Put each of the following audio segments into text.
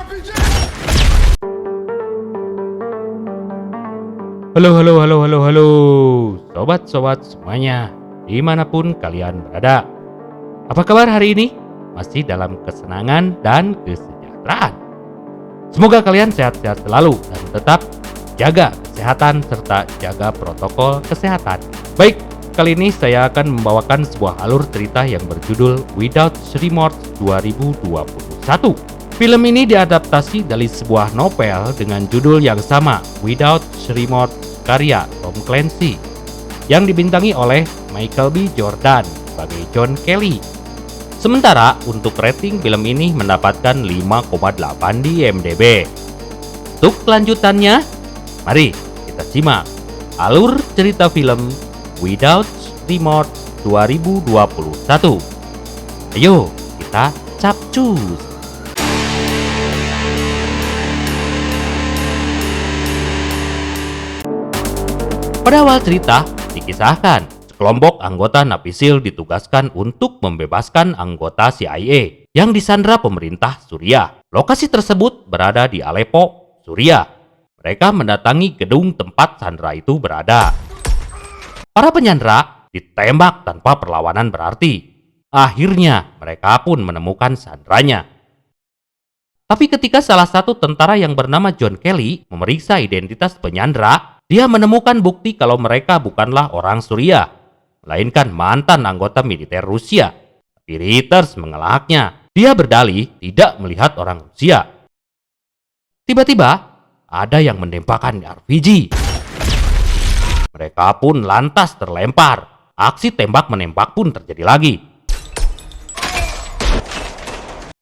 Halo, halo, halo, halo, halo, sobat-sobat semuanya, dimanapun kalian berada. Apa kabar hari ini? Masih dalam kesenangan dan kesejahteraan. Semoga kalian sehat-sehat selalu dan tetap jaga kesehatan serta jaga protokol kesehatan. Baik, kali ini saya akan membawakan sebuah alur cerita yang berjudul Without Remorse 2021. Film ini diadaptasi dari sebuah novel dengan judul yang sama, Without Remorse, karya Tom Clancy, yang dibintangi oleh Michael B. Jordan sebagai John Kelly. Sementara untuk rating film ini mendapatkan 5,8 di IMDb. Untuk kelanjutannya, mari kita simak alur cerita film Without Remorse 2021. Ayo kita capcus. Pada awal cerita, dikisahkan sekelompok anggota Navy SEAL ditugaskan untuk membebaskan anggota CIA yang disandra pemerintah Suriah. Lokasi tersebut berada di Aleppo, Suriah. Mereka mendatangi gedung tempat sandera itu berada. Para penyandera ditembak tanpa perlawanan berarti. Akhirnya mereka pun menemukan sanderanya. Tapi ketika salah satu tentara yang bernama John Kelly memeriksa identitas penyandera, dia menemukan bukti kalau mereka bukanlah orang Suriah, melainkan mantan anggota militer Rusia. Tapi Reuters mengelaknya. Dia berdalih tidak melihat orang Rusia. Tiba-tiba, ada yang menembakkan RPG. Mereka pun lantas terlempar. Aksi tembak-menembak pun terjadi lagi.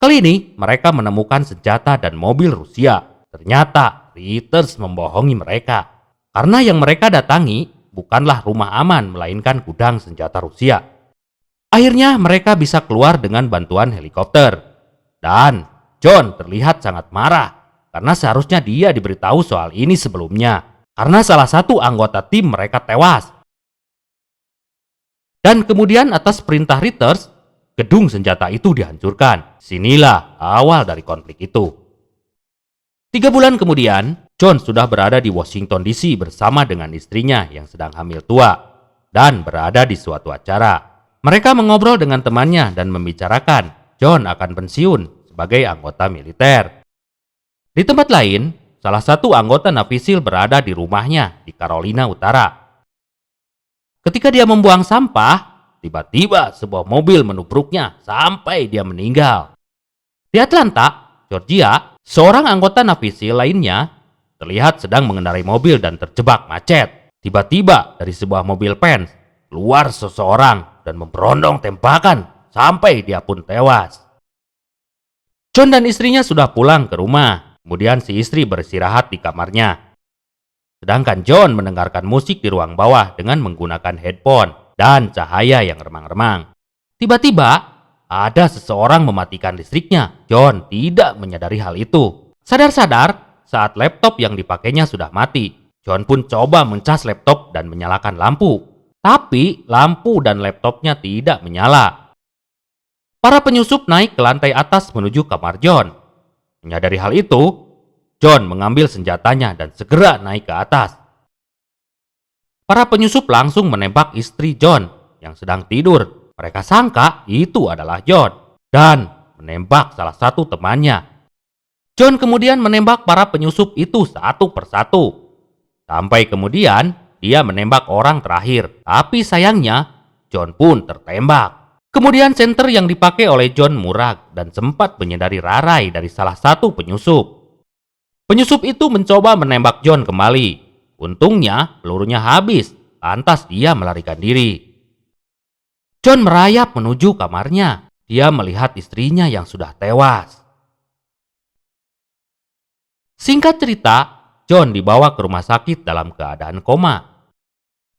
Kali ini, mereka menemukan senjata dan mobil Rusia. Ternyata, Reuters membohongi mereka. Karena yang mereka datangi bukanlah rumah aman, melainkan gudang senjata Rusia. Akhirnya mereka bisa keluar dengan bantuan helikopter. Dan John terlihat sangat marah karena seharusnya dia diberitahu soal ini sebelumnya. Karena salah satu anggota tim mereka tewas. Dan kemudian atas perintah Reuters, gedung senjata itu dihancurkan. Sinilah awal dari konflik itu. 3 bulan kemudian, John sudah berada di Washington DC bersama dengan istrinya yang sedang hamil tua dan berada di suatu acara. Mereka mengobrol dengan temannya dan membicarakan John akan pensiun sebagai anggota militer. Di tempat lain, salah satu anggota Navy SEAL berada di rumahnya di Carolina Utara. Ketika dia membuang sampah, tiba-tiba sebuah mobil menubruknya sampai dia meninggal. Di Atlanta, Georgia, seorang anggota Navy SEAL lainnya terlihat sedang mengendarai mobil dan terjebak macet. Tiba-tiba dari sebuah mobil Benz keluar seseorang dan memberondong tembakan sampai dia pun tewas. John dan istrinya sudah pulang ke rumah. Kemudian si istri beristirahat di kamarnya. Sedangkan John mendengarkan musik di ruang bawah dengan menggunakan headphone dan cahaya yang remang-remang. Tiba-tiba ada seseorang mematikan listriknya. John tidak menyadari hal itu. Sadar-sadar, saat laptop yang dipakainya sudah mati, John pun coba mencas laptop dan menyalakan lampu. Tapi lampu dan laptopnya tidak menyala. Para penyusup naik ke lantai atas menuju kamar John. Menyadari hal itu, John mengambil senjatanya dan segera naik ke atas. Para penyusup langsung menembak istri John yang sedang tidur. Mereka sangka itu adalah John dan menembak salah satu temannya. John kemudian menembak para penyusup itu satu persatu. Sampai kemudian dia menembak orang terakhir. Tapi sayangnya John pun tertembak. Kemudian senter yang dipakai oleh John murah dan sempat menyadari rarai dari salah satu penyusup. Penyusup itu mencoba menembak John kembali. Untungnya pelurunya habis. Lantas dia melarikan diri. John merayap menuju kamarnya. Dia melihat istrinya yang sudah tewas. Singkat cerita, John dibawa ke rumah sakit dalam keadaan koma.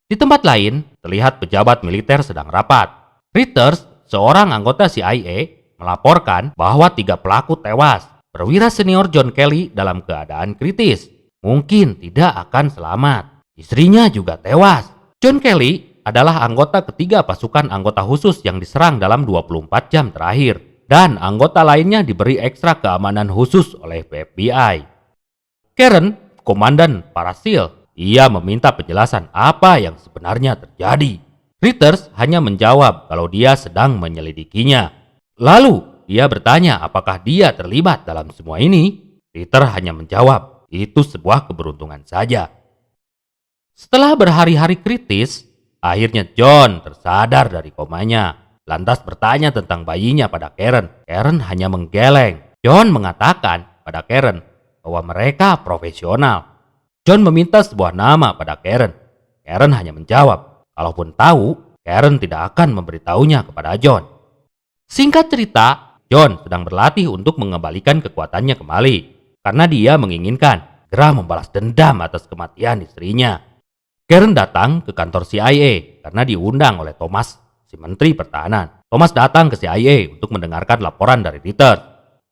Di tempat lain, terlihat pejabat militer sedang rapat. Reuters, seorang anggota CIA, melaporkan bahwa 3 pelaku tewas. Perwira senior John Kelly dalam keadaan kritis. Mungkin tidak akan selamat. Istrinya juga tewas. John Kelly adalah anggota ketiga pasukan anggota khusus yang diserang dalam 24 jam terakhir. dan anggota lainnya diberi ekstra keamanan khusus oleh FBI. Karen, komandan para SEAL, ia meminta penjelasan apa yang sebenarnya terjadi. Reuters hanya menjawab kalau dia sedang menyelidikinya. Lalu, dia bertanya apakah dia terlibat dalam semua ini. Reuters hanya menjawab, itu sebuah keberuntungan saja. Setelah berhari-hari kritis, akhirnya John tersadar dari komanya. Lantas bertanya tentang bayinya pada Karen. Karen hanya menggeleng. John mengatakan pada Karen bahwa mereka profesional. John meminta sebuah nama pada Karen. Karen hanya menjawab, kalaupun tahu, Karen tidak akan memberitahunya kepada John. Singkat cerita, John sedang berlatih untuk mengembalikan kekuatannya kembali karena dia menginginkan segera membalas dendam atas kematian istrinya. Karen datang ke kantor CIA karena diundang oleh Thomas, si Menteri Pertahanan. Thomas datang ke CIA untuk mendengarkan laporan dari Reuters.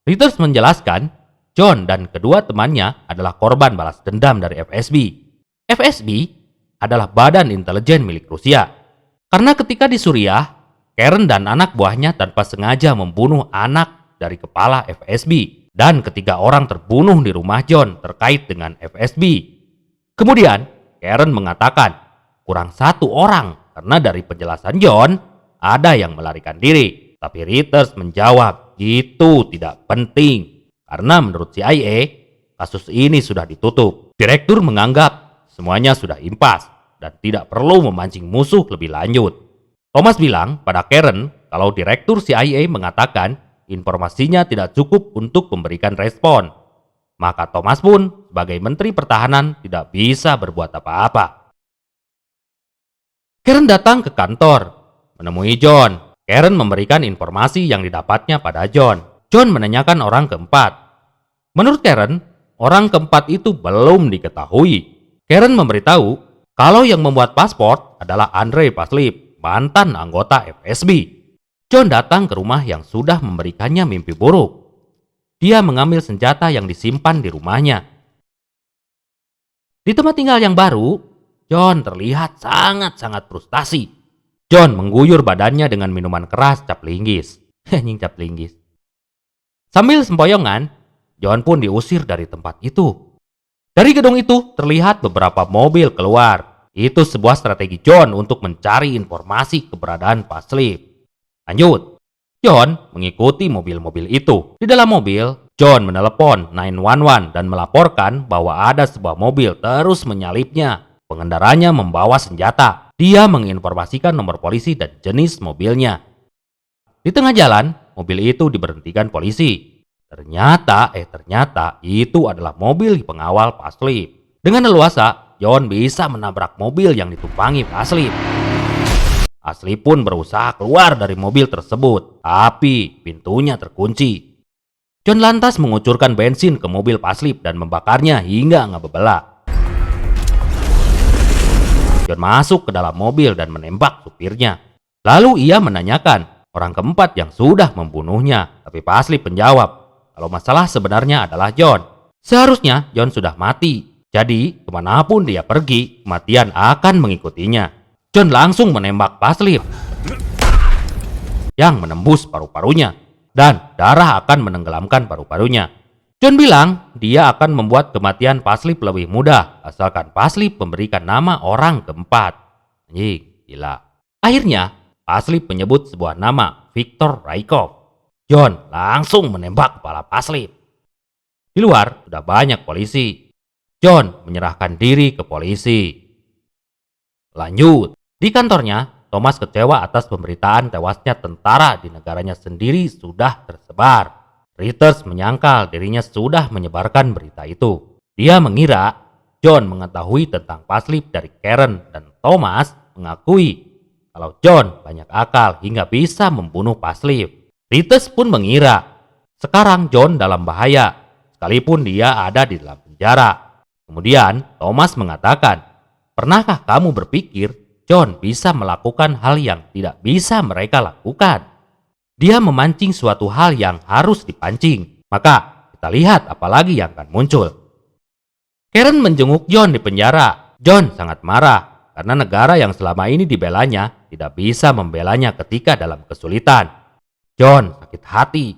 Reuters menjelaskan John dan kedua temannya adalah korban balas dendam dari FSB. FSB adalah badan intelijen milik Rusia. Karena ketika di Suriah, Karen dan anak buahnya tanpa sengaja membunuh anak dari kepala FSB. Dan ketiga orang terbunuh di rumah John terkait dengan FSB. Kemudian, Karen mengatakan kurang satu orang karena dari penjelasan John ada yang melarikan diri. Tapi Reuters menjawab, itu tidak penting. Karena menurut CIA, kasus ini sudah ditutup. Direktur menganggap semuanya sudah impas dan tidak perlu memancing musuh lebih lanjut. Thomas bilang pada Karen kalau Direktur CIA mengatakan informasinya tidak cukup untuk memberikan respon. Maka Thomas pun sebagai Menteri Pertahanan tidak bisa berbuat apa-apa. Karen datang ke kantor, menemui John. Karen memberikan informasi yang didapatnya pada John. John menanyakan orang keempat. Menurut Karen, orang keempat itu belum diketahui. Karen memberitahu kalau yang membuat paspor adalah Andrei Paslip, mantan anggota FSB. John datang ke rumah yang sudah memberikannya mimpi buruk. Dia mengambil senjata yang disimpan di rumahnya. Di tempat tinggal yang baru, John terlihat sangat-sangat frustasi. John mengguyur badannya dengan minuman keras cap linggis. Cap linggis. Sambil sempoyongan, John pun diusir dari tempat itu. Dari gedung itu terlihat beberapa mobil keluar. Itu sebuah strategi John untuk mencari informasi keberadaan Paslip. Lanjut, John mengikuti mobil-mobil itu. Di dalam mobil, John menelepon 911 dan melaporkan bahwa ada sebuah mobil terus menyalipnya. Pengendaranya membawa senjata. Dia menginformasikan nomor polisi dan jenis mobilnya. Di tengah jalan, mobil itu diberhentikan polisi. Ternyata itu adalah mobil pengawal Paslip. Dengan leluasa, John bisa menabrak mobil yang ditumpangi Paslip. Paslip pun berusaha keluar dari mobil tersebut, tapi pintunya terkunci. John lantas mengucurkan bensin ke mobil Paslip dan membakarnya hingga nggak berbela. John masuk ke dalam mobil dan menembak supirnya. Lalu ia menanyakan orang keempat yang sudah membunuhnya, tapi Paslip menjawab kalau masalah sebenarnya adalah John. Seharusnya John sudah mati, jadi kemanapun dia pergi, kematian akan mengikutinya. John langsung menembak Paslip yang menembus paru-parunya dan darah akan menenggelamkan paru-parunya. John bilang dia akan membuat kematian Paslip lebih mudah asalkan Paslip memberikan nama orang keempat. Gila. Akhirnya Paslip menyebut sebuah nama, Viktor Rykov. John langsung menembak kepala Paslip. Di luar sudah banyak polisi. John menyerahkan diri ke polisi. Lanjut, di kantornya, Thomas kecewa atas pemberitaan tewasnya tentara di negaranya sendiri sudah tersebar. Reuters menyangkal dirinya sudah menyebarkan berita itu. Dia mengira John mengetahui tentang Paslip dari Karen dan Thomas mengakui kalau John banyak akal hingga bisa membunuh Paslip. Reuters pun mengira sekarang John dalam bahaya sekalipun dia ada di dalam penjara. Kemudian Thomas mengatakan, pernahkah kamu berpikir John bisa melakukan hal yang tidak bisa mereka lakukan? Dia memancing suatu hal yang harus dipancing. Maka kita lihat apalagi yang akan muncul. Karen menjenguk John di penjara. John sangat marah karena negara yang selama ini dibelanya tidak bisa membelanya ketika dalam kesulitan. John sakit hati.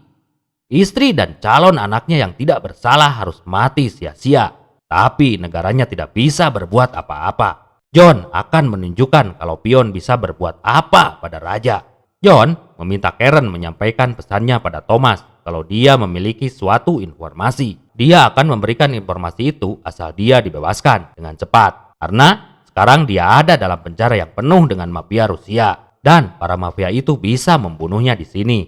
Istri dan calon anaknya yang tidak bersalah harus mati sia-sia. Tapi negaranya tidak bisa berbuat apa-apa. John akan menunjukkan kalau pion bisa berbuat apa pada raja. John meminta Karen menyampaikan pesannya pada Thomas kalau dia memiliki suatu informasi. Dia akan memberikan informasi itu asal dia dibebaskan dengan cepat. Karena sekarang dia ada dalam penjara yang penuh dengan mafia Rusia. Dan para mafia itu bisa membunuhnya di sini.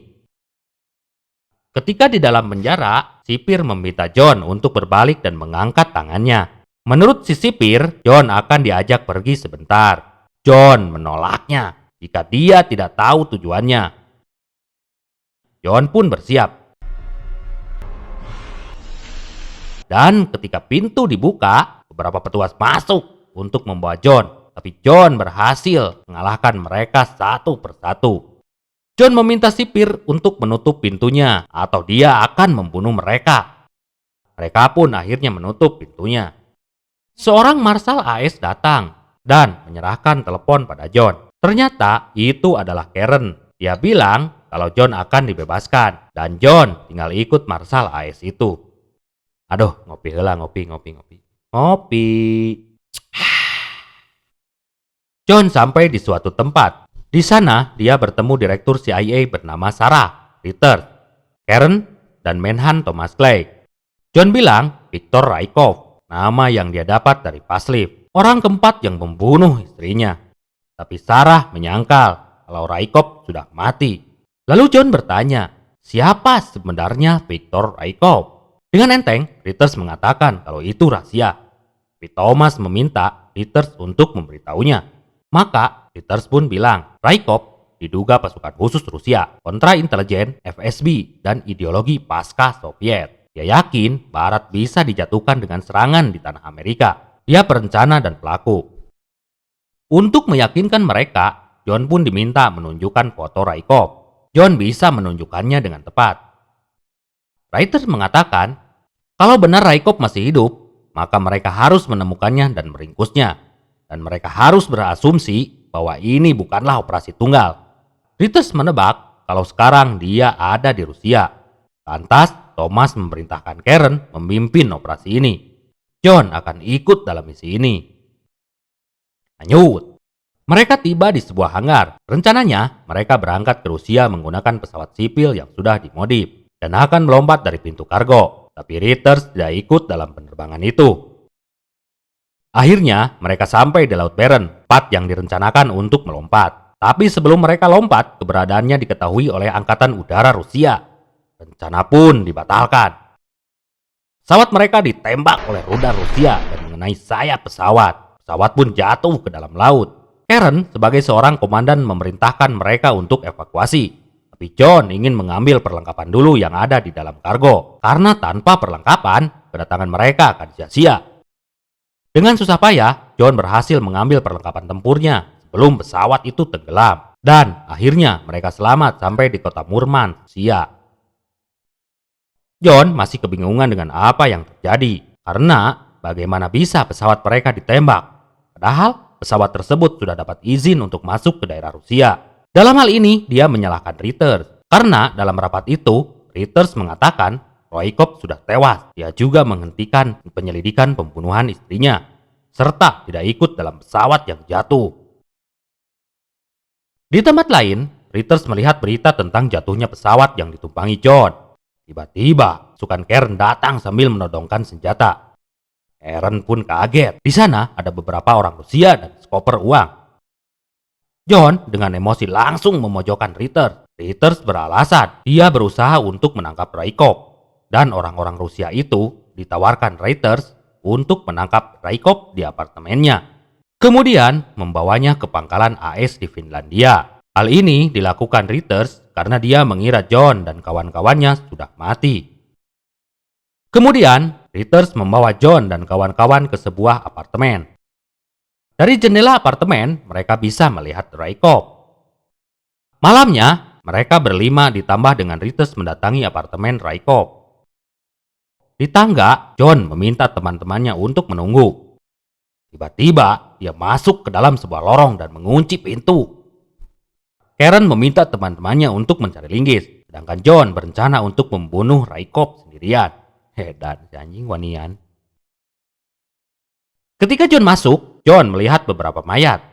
Ketika di dalam penjara, sipir meminta John untuk berbalik dan mengangkat tangannya. Menurut si sipir, John akan diajak pergi sebentar. John menolaknya jika dia tidak tahu tujuannya. John pun bersiap. Dan ketika pintu dibuka, beberapa petugas masuk untuk membawa John. Tapi John berhasil mengalahkan mereka satu persatu. John meminta sipir untuk menutup pintunya atau dia akan membunuh mereka. Mereka pun akhirnya menutup pintunya. Seorang marshal AS datang dan menyerahkan telepon pada John. Ternyata itu adalah Karen. Dia bilang kalau John akan dibebaskan dan John tinggal ikut marshal AS itu. Aduh, ngopi heula, ngopi. John sampai di suatu tempat. Di sana, dia bertemu direktur CIA bernama Sarah Ritter, Karen, dan Menhan Thomas Clay. John bilang Viktor Rykov, nama yang dia dapat dari Paslev, orang keempat yang membunuh istrinya. Tapi Sarah menyangkal kalau Rykov sudah mati. Lalu John bertanya, siapa sebenarnya Viktor Rykov? Dengan enteng, Ritters mengatakan kalau itu rahasia. Tapi Thomas meminta Ritters untuk memberitahunya. Maka Ritters pun bilang, Rykov diduga pasukan khusus Rusia, kontra-intelijen, FSB, dan ideologi pasca Soviet. Dia yakin Barat bisa dijatuhkan dengan serangan di tanah Amerika. Dia perencana dan pelaku. Untuk meyakinkan mereka, John pun diminta menunjukkan foto Rykov. John bisa menunjukkannya dengan tepat. Ritters mengatakan, kalau benar Rykov masih hidup, maka mereka harus menemukannya dan meringkusnya. Dan mereka harus berasumsi bahwa ini bukanlah operasi tunggal. Ritters menebak kalau sekarang dia ada di Rusia. Lantas, Thomas memerintahkan Karen memimpin operasi ini. John akan ikut dalam misi ini. Lanjut. Mereka tiba di sebuah hangar. Rencananya, mereka berangkat ke Rusia menggunakan pesawat sipil yang sudah dimodif dan akan melompat dari pintu kargo. Tapi Ritters tidak ikut dalam penerbangan itu. Akhirnya, mereka sampai di Laut Barents, tempat yang direncanakan untuk melompat. Tapi sebelum mereka lompat, keberadaannya diketahui oleh Angkatan Udara Rusia. Rencana pun dibatalkan. Pesawat mereka ditembak oleh rudal Rusia dan mengenai sayap pesawat. Pesawat pun jatuh ke dalam laut. Karen sebagai seorang komandan memerintahkan mereka untuk evakuasi. Tapi John ingin mengambil perlengkapan dulu yang ada di dalam kargo. Karena tanpa perlengkapan, kedatangan mereka akan sia-sia. Dengan susah payah, John berhasil mengambil perlengkapan tempurnya sebelum pesawat itu tenggelam. Dan akhirnya mereka selamat sampai di kota Murmansk, Rusia. John masih kebingungan dengan apa yang terjadi. Karena bagaimana bisa pesawat mereka ditembak. Padahal pesawat tersebut sudah dapat izin untuk masuk ke daerah Rusia. Dalam hal ini, dia menyalahkan Ritters. Karena dalam rapat itu, Ritters mengatakan Rykov sudah tewas. Dia juga menghentikan penyelidikan pembunuhan istrinya, serta tidak ikut dalam pesawat yang jatuh. Di tempat lain, Ritters melihat berita tentang jatuhnya pesawat yang ditumpangi John. Tiba-tiba, pasukan Karen datang sambil menodongkan senjata. Karen pun kaget. Di sana ada beberapa orang Rusia dan skoper uang. John dengan emosi langsung memojokkan Ritters. Ritters beralasan dia berusaha untuk menangkap Rykov. Dan orang-orang Rusia itu ditawarkan Ritters untuk menangkap Rykov di apartemennya. Kemudian membawanya ke pangkalan AS di Finlandia. Hal ini dilakukan Ritters karena dia mengira John dan kawan-kawannya sudah mati. Kemudian Ritters membawa John dan kawan-kawan ke sebuah apartemen. Dari jendela apartemen mereka bisa melihat Rykov. Malamnya mereka berlima ditambah dengan Ritters mendatangi apartemen Rykov. Di tangga, John meminta teman-temannya untuk menunggu. Tiba-tiba, dia masuk ke dalam sebuah lorong dan mengunci pintu. Karen meminta teman-temannya untuk mencari linggis. sedangkan John berencana untuk membunuh Raikkof sendirian. Dan si anjing wanian. Ketika John masuk, John melihat beberapa mayat.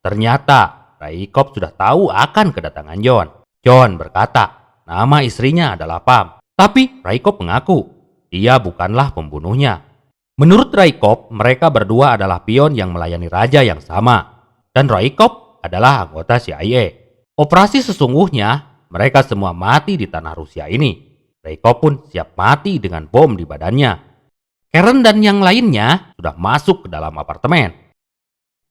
Ternyata Raikkof sudah tahu akan kedatangan John. John berkata, nama istrinya adalah Pam. Tapi Raikkof mengaku, dia bukanlah pembunuhnya. Menurut Raikkof, mereka berdua adalah pion yang melayani raja yang sama. Dan Raikkof adalah anggota CIA. Operasi sesungguhnya, mereka semua mati di tanah Rusia ini. Raikkof pun siap mati dengan bom di badannya. Karen dan yang lainnya sudah masuk ke dalam apartemen.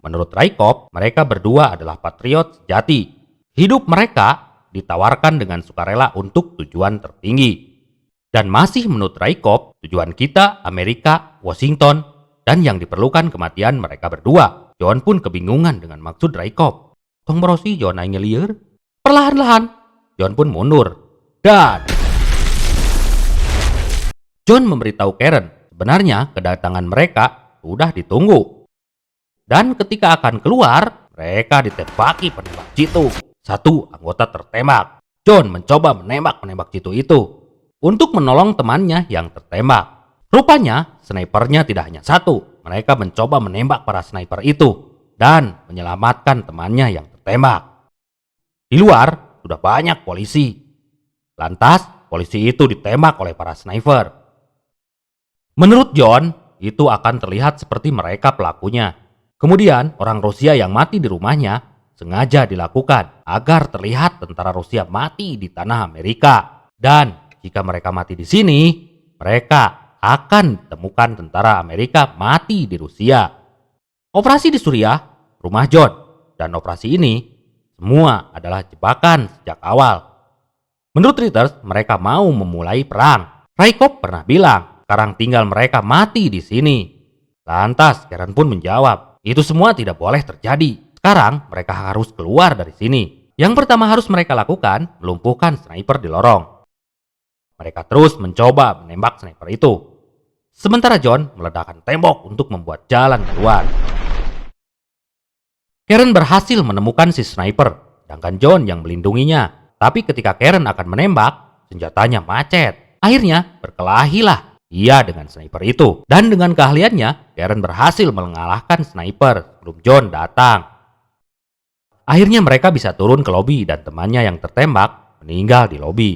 Menurut Raikkof, mereka berdua adalah patriot sejati. Hidup mereka ditawarkan dengan sukarela untuk tujuan tertinggi. Dan masih menurut Raikkof, tujuan kita, Amerika, Washington, dan yang diperlukan kematian mereka berdua. John pun kebingungan dengan maksud Raikkof. Tong berosi John aing ngelieur. Perlahan-lahan, John pun mundur. Dan John memberitahu Karen, sebenarnya kedatangan mereka sudah ditunggu. Dan ketika akan keluar, mereka ditembaki penembak jitu. Satu anggota tertembak. John mencoba menembak penembak jitu itu untuk menolong temannya yang tertembak. Rupanya, snipernya tidak hanya satu. Mereka mencoba menembak para sniper itu dan menyelamatkan temannya yang tertembak. Di luar, sudah banyak polisi. Lantas, polisi itu ditembak oleh para sniper. Menurut John, itu akan terlihat seperti mereka pelakunya. Kemudian, orang Rusia yang mati di rumahnya sengaja dilakukan agar terlihat tentara Rusia mati di tanah Amerika. Dan jika mereka mati di sini, mereka akan temukan tentara Amerika mati di Rusia. Operasi di Suriah, rumah John, dan operasi ini semua adalah jebakan sejak awal. Menurut Reuters, mereka mau memulai perang. Raikkof pernah bilang, sekarang tinggal mereka mati di sini. Lantas Karen pun menjawab, itu semua tidak boleh terjadi. Sekarang mereka harus keluar dari sini. Yang pertama harus mereka lakukan, melumpuhkan sniper di lorong. Mereka terus mencoba menembak sniper itu. Sementara John meledakkan tembok untuk membuat jalan keluar. Karen berhasil menemukan si sniper, sedangkan John yang melindunginya. Tapi ketika Karen akan menembak, senjatanya macet. Akhirnya berkelahilah ia dengan sniper itu. Dan dengan keahliannya, Karen berhasil mengalahkan sniper sebelum John datang. Akhirnya mereka bisa turun ke lobi dan temannya yang tertembak meninggal di lobi.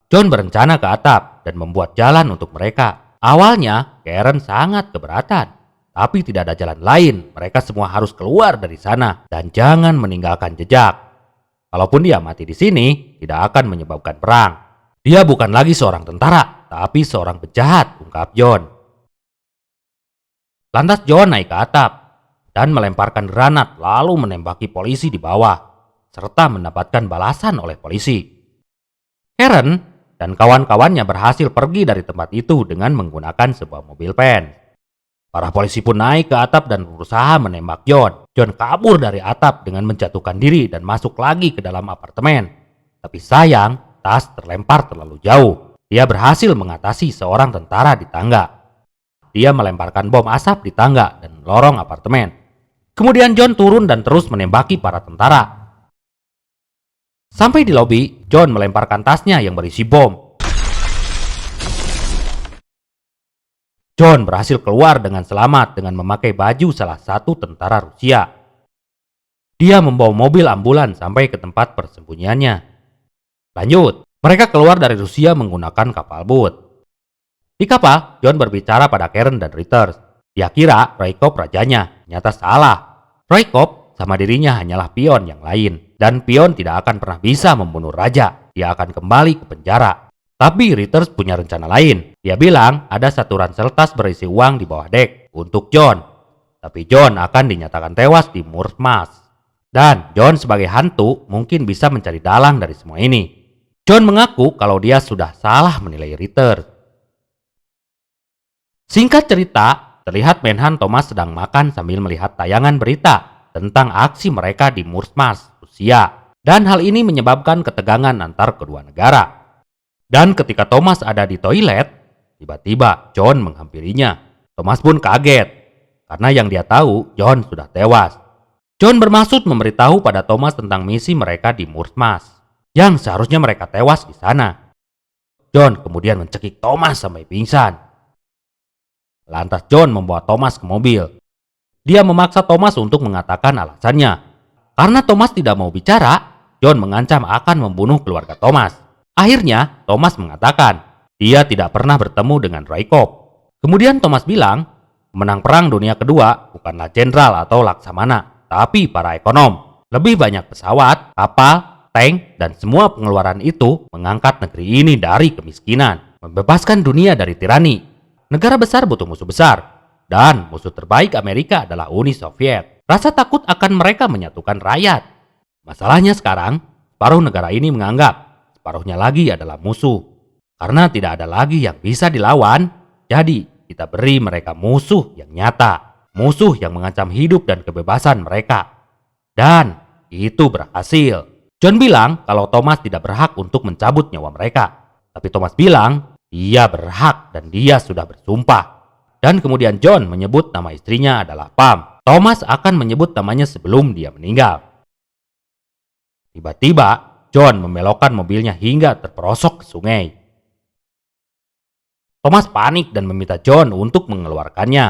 John berencana ke atap dan membuat jalan untuk mereka. Awalnya, Karen sangat keberatan. Tapi tidak ada jalan lain, mereka semua harus keluar dari sana dan jangan meninggalkan jejak. Kalaupun dia mati di sini, tidak akan menyebabkan perang. Dia bukan lagi seorang tentara, tapi seorang penjahat, ungkap John. Lantas John naik ke atap dan melemparkan granat lalu menembaki polisi di bawah, serta mendapatkan balasan oleh polisi. Karen dan kawan-kawannya berhasil pergi dari tempat itu dengan menggunakan sebuah mobil pen. Para polisi pun naik ke atap dan berusaha menembak John. John kabur dari atap dengan menjatuhkan diri dan masuk lagi ke dalam apartemen. Tapi sayang, tas terlempar terlalu jauh. Dia berhasil mengatasi seorang tentara di tangga. Dia melemparkan bom asap di tangga dan lorong apartemen. Kemudian John turun dan terus menembaki para tentara. Sampai di lobi, John melemparkan tasnya yang berisi bom. John berhasil keluar dengan selamat dengan memakai baju salah satu tentara Rusia. Dia membawa mobil ambulan sampai ke tempat persembunyiannya. Lanjut, mereka keluar dari Rusia menggunakan kapal boot. Di kapal, John berbicara pada Karen dan Reuters. Dia kira Raikkof rajanya, ternyata salah. Raikkof sama dirinya hanyalah pion yang lain. Dan pion tidak akan pernah bisa membunuh raja. Dia akan kembali ke penjara. Tapi Reuters punya rencana lain. Dia bilang ada satu ransel tas berisi uang di bawah dek untuk John. Tapi John akan dinyatakan tewas di Murmansk. Dan John sebagai hantu mungkin bisa mencari dalang dari semua ini. John mengaku kalau dia sudah salah menilai Reuters. Singkat cerita, terlihat Menhan Thomas sedang makan sambil melihat tayangan berita tentang aksi mereka di Murmansk, Rusia. Dan hal ini menyebabkan ketegangan antar kedua negara. Dan ketika Thomas ada di toilet, tiba-tiba John menghampirinya. Thomas pun kaget, karena yang dia tahu John sudah tewas. John bermaksud memberitahu pada Thomas tentang misi mereka di Murmansk. yang seharusnya mereka tewas di sana. John kemudian mencekik Thomas sampai pingsan. Lantas John membawa Thomas ke mobil. Dia memaksa Thomas untuk mengatakan alasannya. Karena Thomas tidak mau bicara, John mengancam akan membunuh keluarga Thomas. Akhirnya Thomas mengatakan dia tidak pernah bertemu dengan Rykov. Kemudian Thomas bilang, pemenang perang dunia kedua bukanlah jenderal atau laksamana, tapi para ekonom. Lebih banyak pesawat, kapal, tank, dan semua pengeluaran itu mengangkat negeri ini dari kemiskinan, membebaskan dunia dari tirani. Negara besar butuh musuh besar, dan musuh terbaik Amerika adalah Uni Soviet. Rasa takut akan mereka menyatukan rakyat. Masalahnya sekarang, separuh negara ini menganggap separuhnya lagi adalah musuh. Karena tidak ada lagi yang bisa dilawan, jadi kita beri mereka musuh yang nyata, musuh yang mengancam hidup dan kebebasan mereka. Dan itu berhasil. John bilang kalau Thomas tidak berhak untuk mencabut nyawa mereka. Tapi Thomas bilang dia berhak dan dia sudah bersumpah. Dan kemudian John menyebut nama istrinya adalah Pam. Thomas akan menyebut namanya sebelum dia meninggal. Tiba-tiba John membelokkan mobilnya hingga terperosok ke sungai. Thomas panik dan meminta John untuk mengeluarkannya.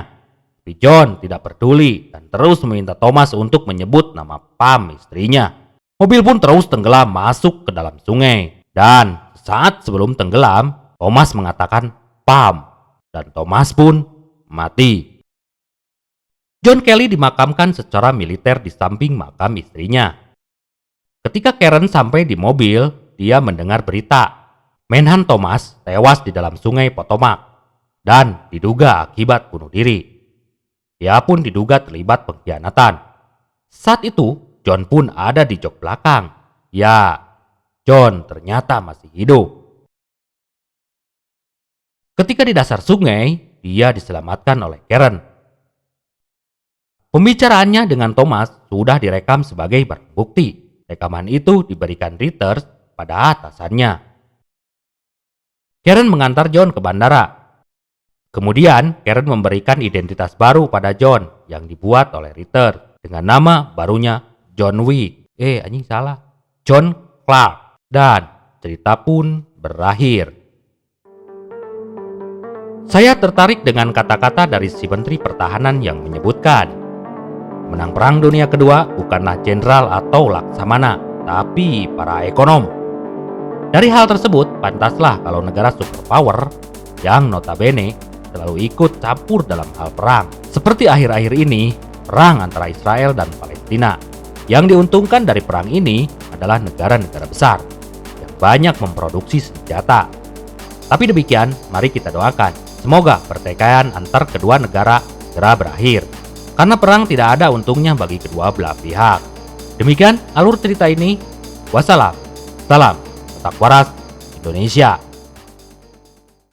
Tapi John tidak peduli dan terus meminta Thomas untuk menyebut nama Pam istrinya. Mobil pun terus tenggelam masuk ke dalam sungai. Dan saat sebelum tenggelam, Thomas mengatakan Pam. Dan Thomas pun mati. John Kelly dimakamkan secara militer di samping makam istrinya. Ketika Karen sampai di mobil, dia mendengar berita. Menhan Thomas tewas di dalam sungai Potomac dan diduga akibat bunuh diri. Dia pun diduga terlibat pengkhianatan. Saat itu, John pun ada di jok belakang. Ya, John ternyata masih hidup. Ketika di dasar sungai, dia diselamatkan oleh Karen. Pembicaraannya dengan Thomas sudah direkam sebagai barang bukti. Rekaman itu diberikan Reuters pada atasannya. Karen mengantar John ke bandara. Kemudian, Karen memberikan identitas baru pada John yang dibuat oleh Reuters dengan nama barunya John Wick. John Clark. Dan cerita pun berakhir. Saya tertarik dengan kata-kata dari si Menteri Pertahanan yang menyebutkan, menang perang dunia kedua bukanlah jenderal atau laksamana, tapi para ekonom. Dari hal tersebut, pantaslah kalau negara superpower yang notabene selalu ikut campur dalam hal perang. Seperti akhir-akhir ini, perang antara Israel dan Palestina. Yang diuntungkan dari perang ini adalah negara-negara besar yang banyak memproduksi senjata. Tapi demikian, mari kita doakan. Semoga pertikaian antar kedua negara segera berakhir. Karena perang tidak ada untungnya bagi kedua belah pihak. Demikian alur cerita ini. Wassalam. Salam. Tetap waras Indonesia.